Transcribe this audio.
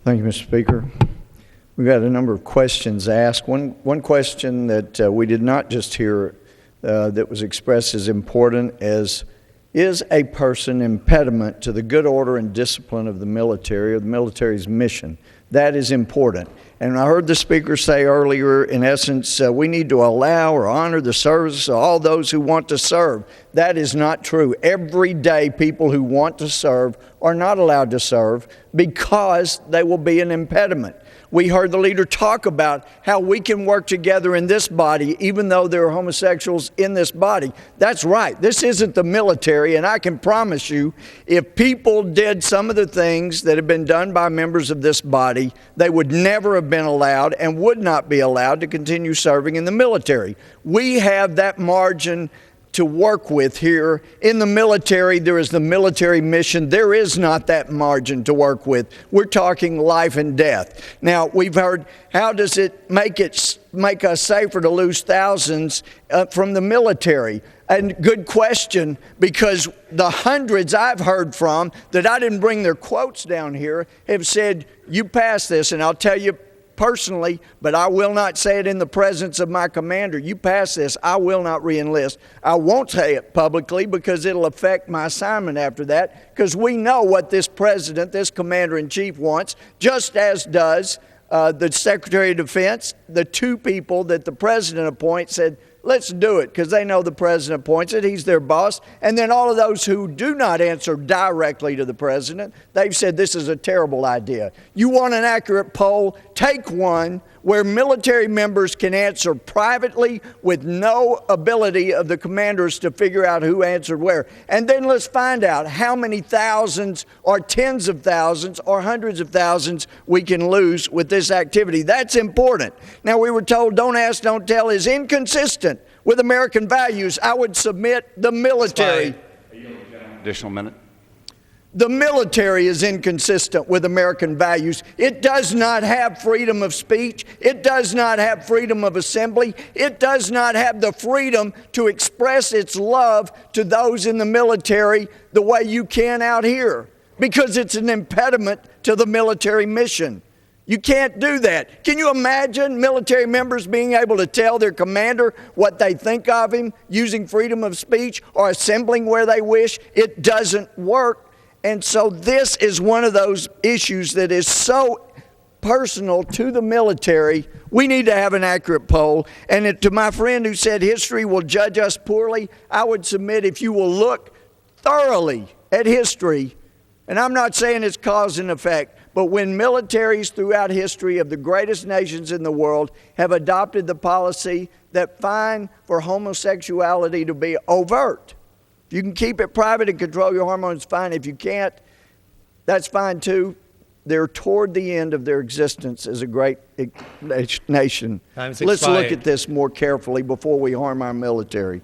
Thank you, Mr. Speaker. We've had a number of questions asked. One question that we did not just hear that was expressed as important as, is a person impediment to the good order and discipline of the military or the military's mission? That is important. And I heard the speaker say earlier, in essence, we need to allow or honor the service of all those who want to serve. That is not true. Every day, people who want to serve are not allowed to serve because they will be an impediment. We heard the leader talk about how we can work together in this body even though there are homosexuals in this body. That's right. This isn't the military, and I can promise you if people did some of the things that have been done by members of this body, they would never have been allowed and would not be allowed to continue serving in the military. We have that margin to work with here. In the military, there is the military mission. There is not that margin to work with. We're talking life and death. Now, we've heard, how does it make us safer to lose thousands from the military? And good question, because the hundreds I've heard from that I didn't bring their quotes down here have said, you pass this, and I'll tell you personally, but I will not say it in the presence of my commander. You pass this, I will not re-enlist. I won't say it publicly because it'll affect my assignment after that, because we know what this president, this commander-in-chief wants, just as does the Secretary of Defense. The two people that the president appoints said, let's do it, because they know the president appoints it. He's their boss. And then all of those who do not answer directly to the president, they've said this is a terrible idea. You want an accurate poll? Take one where military members can answer privately with no ability of the commanders to figure out who answered where. And then let's find out how many thousands or tens of thousands or hundreds of thousands we can lose with this activity. That's important. Now, we were told don't ask, don't tell is inconsistent with American values. I would submit the military. Additional minute. The military is inconsistent with American values. It does not have freedom of speech. It does not have freedom of assembly. It does not have the freedom to express its love to those in the military the way you can out here, because it's an impediment to the military mission. You can't do that. Can you imagine military members being able to tell their commander what they think of him using freedom of speech or assembling where they wish? It doesn't work. And so this is one of those issues that is so personal to the military. We need to have an accurate poll. And to my friend who said history will judge us poorly, I would submit if you will look thoroughly at history, and I'm not saying it's cause and effect, but when militaries throughout history of the greatest nations in the world have adopted the policy that fine for homosexuality to be overt, if you can keep it private and control your hormones, fine. If you can't, that's fine too. They're toward the end of their existence as a great nation. Let's look at this more carefully before we harm our military.